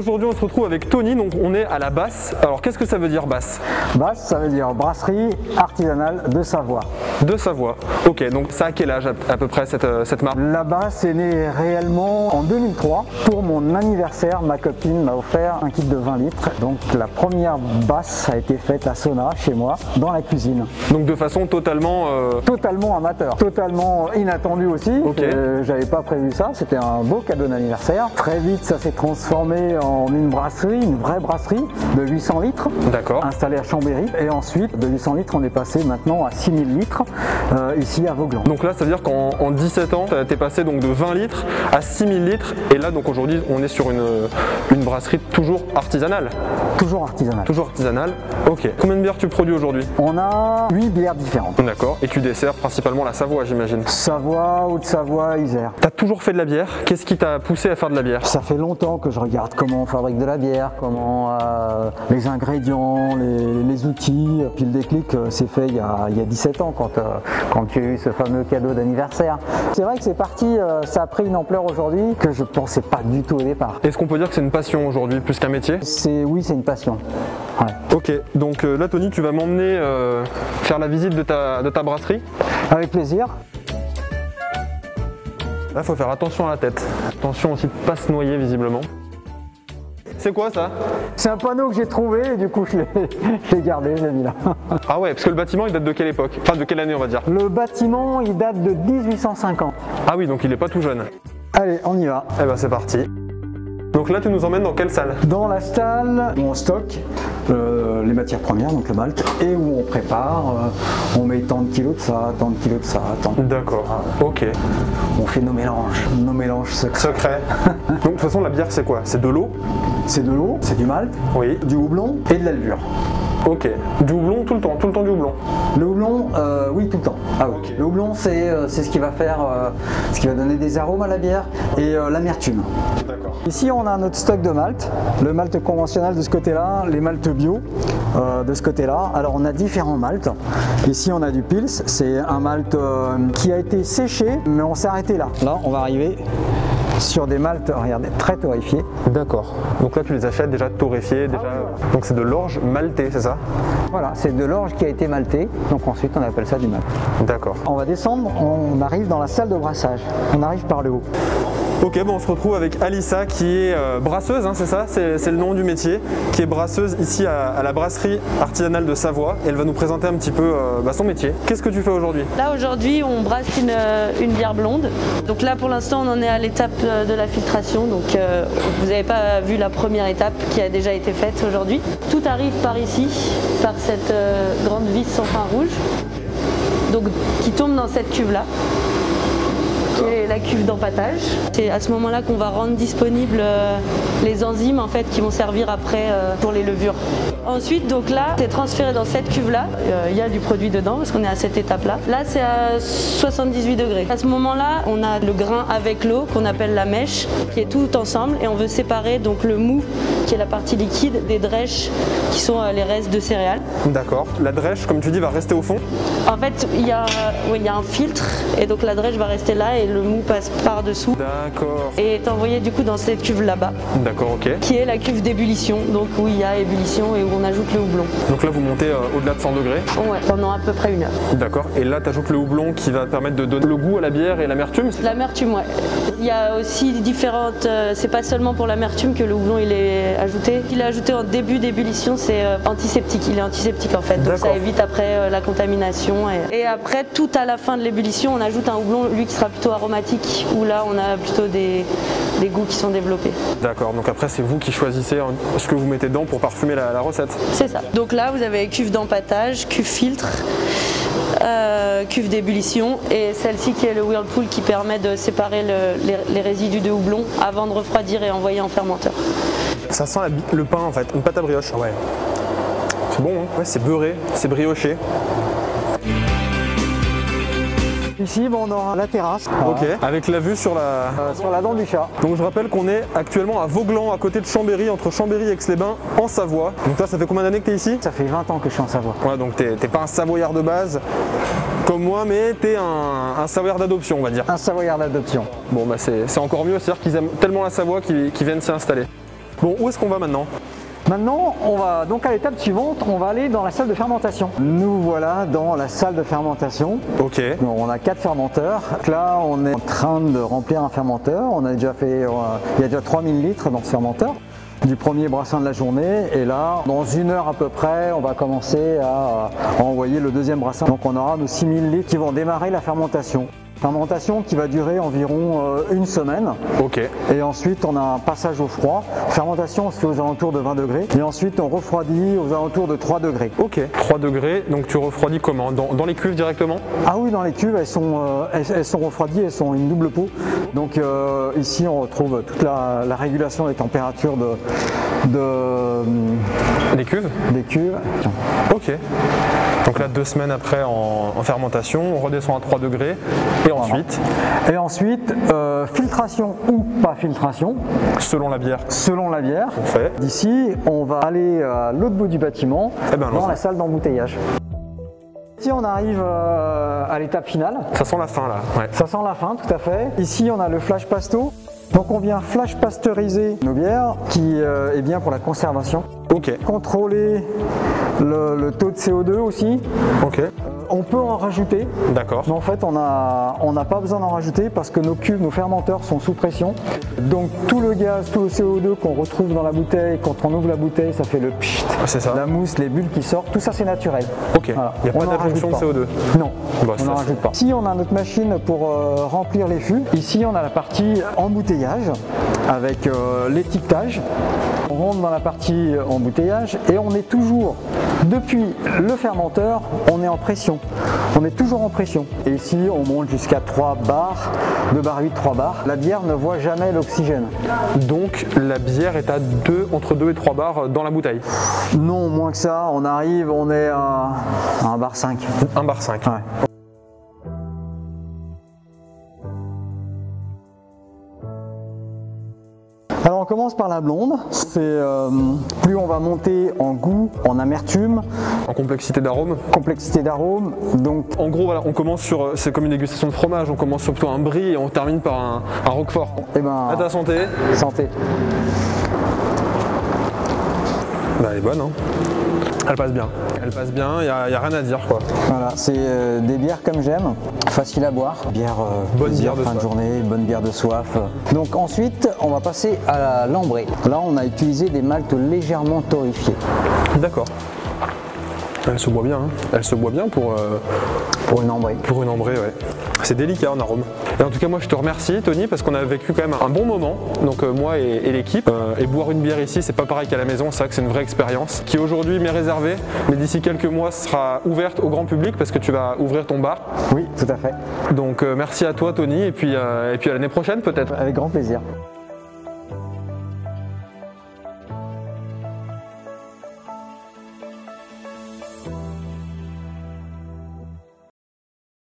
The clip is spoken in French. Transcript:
Aujourd'hui, on se retrouve avec Tony, donc on est à la Basse. Alors, qu'est-ce que ça veut dire Basse? Basse, ça veut dire brasserie artisanale de Savoie. De Savoie. Ok, donc ça a quel âge à peu près cette marque? La Basse est née réellement en 2003. Pour mon anniversaire, ma copine m'a offert un kit de 20 litres. Donc la première Basse a été faite à Sona, chez moi, dans la cuisine. Donc de façon totalement... Totalement amateur, totalement inattendu aussi. Ok. J'avais pas prévu ça, c'était un beau cadeau d'anniversaire. Très vite, ça s'est transformé en une brasserie, une vraie brasserie de 800 litres. D'accord. Installée à Chambéry. Et ensuite, de 800 litres, on est passé maintenant à 6000 litres ici à Vauglans. Donc là, ça veut dire qu'en 17 ans, tu es passé donc de 20 litres à 6000 litres. Et là, donc aujourd'hui, on est sur une brasserie toujours artisanale. Toujours artisanale. Toujours artisanale. Ok. Combien de bières tu produis aujourd'hui? On a 8 bières différentes. D'accord. Et tu desserres principalement la Savoie, j'imagine. Savoie, Haute-Savoie, Isère. Tu as toujours fait de la bière. Qu'est-ce qui t'a poussé à faire de la bière? Ça fait longtemps que je regarde comment on fabrique de la bière, comment les ingrédients, les outils. Puis le déclic s'est fait il y a 17 ans quand tu as eu ce fameux cadeau d'anniversaire. C'est vrai que c'est parti, ça a pris une ampleur aujourd'hui que je ne pensais pas du tout au départ. Est-ce qu'on peut dire que c'est une passion aujourd'hui plus qu'un métier? Oui, c'est une passion. Ouais. Ok, donc là Tony, tu vas m'emmener faire la visite de ta brasserie. Avec plaisir. Là, il faut faire attention à la tête. Attention aussi de ne pas se noyer visiblement. C'est quoi ça? C'est un panneau que j'ai trouvé et du coup je l'ai gardé, je l'ai mis là. Ah ouais, parce que le bâtiment il date de quelle époque? Enfin de quelle année on va dire? Le bâtiment il date de 1850. Ah oui, donc il n'est pas tout jeune. Allez, on y va. Eh ben c'est parti. Donc là tu nous emmènes dans quelle salle? Dans la salle où on stocke les matières premières, donc le malt, et où on prépare, on met tant de kilos de ça, tant de kilos de ça, tant de... D'accord, ok. On fait nos mélanges Secret. Donc de toute façon la bière c'est quoi? C'est de l'eau? C'est de l'eau, c'est du malt, Oui. du houblon et de la levure. Ok. Du houblon tout le temps du houblon? Le houblon, oui, tout le temps. Ah, oui. Ok. Le houblon, c'est ce qui va faire, ce qui va donner des arômes à la bière et l'amertume. D'accord. Ici, on a notre stock de malt, le malt conventionnel de ce côté-là, les maltes bio de ce côté-là. Alors, on a différents maltes. Ici, on a du Pils, c'est un malt qui a été séché, mais on s'est arrêté là. Là, on va arriver sur des maltes, regardez, très torréfiés. D'accord. Donc là tu les achètes déjà torréfiés, déjà. Donc c'est de l'orge maltée, c'est ça? Voilà, c'est de l'orge qui a été maltée, donc ensuite on appelle ça du malt. D'accord. On va descendre, on arrive dans la salle de brassage. On arrive par le haut. Ok, bon, on se retrouve avec Alissa qui est brasseuse, hein, c'est ça? C'est le nom du métier, qui est brasseuse ici à la brasserie artisanale de Savoie. Elle va nous présenter un petit peu son métier. Qu'est-ce que tu fais aujourd'hui? Là aujourd'hui on brasse une bière blonde. Donc là pour l'instant on en est à l'étape de la filtration. Donc vous n'avez pas vu la première étape qui a déjà été faite aujourd'hui. Tout arrive par ici, par cette grande vis sans fin rouge. Donc qui tombe dans cette cuve là. Qui est la cuve d'empâtage. C'est à ce moment-là qu'on va rendre disponibles les enzymes en fait, qui vont servir après pour les levures. Ensuite, donc là, c'est transféré dans cette cuve-là. Il y a du produit dedans parce qu'on est à cette étape-là. Là, c'est à 78 degrés. À ce moment-là, on a le grain avec l'eau qu'on appelle la mèche, qui est tout ensemble, et on veut séparer donc le mou, qui est la partie liquide, des drèches, qui sont les restes de céréales. D'accord. La drèche, comme tu dis, va rester au fond? En fait, il y a un filtre, et donc la drèche va rester là, et le mou passe par-dessous. D'accord. Et est envoyé du coup dans cette cuve là-bas. D'accord, ok. Qui est la cuve d'ébullition, donc où il y a ébullition et où on ajoute le houblon. Donc là, vous montez au-delà de 100 degrés? Ouais, pendant à peu près 1 heure. D'accord. Et là, tu ajoutes le houblon qui va permettre de donner le goût à la bière et l'amertume? L'amertume, ouais. Il y a aussi différentes... c'est pas seulement pour l'amertume que le houblon il est ajouté. Il est ajouté en début d'ébullition, c'est antiseptique. Il est antiseptique en fait, donc ça évite après la contamination. Et après, tout à la fin de l'ébullition, on ajoute un houblon, lui qui sera plutôt aromatique, où là, on a plutôt des goûts qui sont développés. D'accord, donc après, c'est vous qui choisissez ce que vous mettez dedans pour parfumer la recette? C'est ça. Donc là, vous avez cuve d'empâtage, cuve filtre, cuve d'ébullition et celle-ci qui est le whirlpool qui permet de séparer les résidus de houblon avant de refroidir et envoyer en fermenteur. Ça sent le pain en fait, une pâte à brioche. Ouais. C'est bon, hein? Ouais, c'est beurré, c'est brioché. Ici, bon, on aura la terrasse. Ok, avec la vue sur la dent du chat. Donc je rappelle qu'on est actuellement à Vauglans, à côté de Chambéry, entre Chambéry et Aix-les-Bains, en Savoie. Donc toi, ça fait combien d'années que tu es ici? Ça fait 20 ans que je suis en Savoie. Ouais, donc t'es pas un Savoyard de base, comme moi, mais t'es un Savoyard d'adoption, on va dire. Un Savoyard d'adoption. Bon, bah c'est encore mieux, c'est-à-dire qu'ils aiment tellement la Savoie qu'ils viennent s'y installer. Bon, où est-ce qu'on va maintenant? Maintenant, on va donc à l'étape suivante, on va aller dans la salle de fermentation. Nous voilà dans la salle de fermentation. Ok. Donc, on a 4 fermenteurs. Donc là, on est en train de remplir un fermenteur. On a déjà fait, il y a déjà 3000 litres dans ce fermenteur du premier brassin de la journée, et là dans 1 heure à peu près on va commencer à envoyer le deuxième brassin. Donc on aura nos 6000 litres qui vont démarrer la fermentation. Fermentation qui va durer environ 1 semaine. Ok. Et ensuite on a un passage au froid. Fermentation se fait aux alentours de 20 degrés. Et ensuite on refroidit aux alentours de 3 degrés. Ok. 3 degrés, donc tu refroidis comment? Dans les cuves directement? Ah oui, dans les cuves elles sont refroidies, elles sont une double peau. Donc ici on retrouve toute la régulation des températures des cuves? Des cuves. Ok. Donc là 2 semaines après en fermentation, on redescend à 3 degrés et ensuite? Et ensuite, filtration ou pas filtration. Selon la bière. Selon la bière. On fait. D'ici, on va aller à l'autre bout du bâtiment, dans la salle d'embouteillage. Ici, on arrive à l'étape finale. Ça sent la fin là. Ouais. Ça sent la fin, tout à fait. Ici, on a le flash pasto. Donc on vient flash pasteuriser nos bières, qui est bien pour la conservation. Ok. Contrôler le taux de CO2 aussi. Ok. On peut en rajouter. D'accord. Mais en fait, on n'a pas besoin d'en rajouter parce que nos cuves, nos fermenteurs sont sous pression. Donc tout le gaz, tout le CO2 qu'on retrouve dans la bouteille, quand on ouvre la bouteille, ça fait le pchit, c'est ça. La mousse, les bulles qui sortent, tout ça c'est naturel. Ok. Voilà. Il n'y a pas d'adjonction de CO2. Non, on n'en rajoute pas. Ici, on a notre machine pour remplir les fûts. Ici, on a la partie embouteillage avec l'étiquetage. On rentre dans la partie embouteillage et on est toujours, depuis le fermenteur, on est en pression. On est toujours en pression. Et ici, on monte jusqu'à 3 bars, 2 bar 8, 3 bars. La bière ne voit jamais l'oxygène. Donc la bière est à entre 2 et 3 bars dans la bouteille? Non, moins que ça. On arrive, on est à 1 bar 5. 1 bar 5. Ouais. Alors on commence par la blonde, c'est plus on va monter en goût, en amertume. En complexité d'arôme. Complexité d'arôme, donc... En gros voilà, on commence sur, c'est comme une dégustation de fromage, on commence sur plutôt un brie et on termine par un roquefort. Et ben... À ta santé. Santé. Bah elle est bonne hein. Elle passe bien. Elle passe bien, il n'y a rien à dire quoi. Voilà, c'est des bières comme j'aime, facile à boire. Bière, bonne bière de fin de journée, bonne bière de soif. Donc ensuite, on va passer à l'ambrée. Là, on a utilisé des maltes légèrement torréfiés. D'accord. Elle se boit bien, hein. Elle se boit bien pour une ambrée. Pour une ambrée, ouais. C'est délicat en arôme. Et en tout cas, moi je te remercie Tony parce qu'on a vécu quand même un bon moment, donc moi et l'équipe. Et boire une bière ici, c'est pas pareil qu'à la maison, c'est vrai que c'est une vraie expérience qui aujourd'hui m'est réservée, mais d'ici quelques mois sera ouverte au grand public parce que tu vas ouvrir ton bar. Oui, tout à fait. Donc merci à toi Tony et puis à l'année prochaine peut-être. Avec grand plaisir.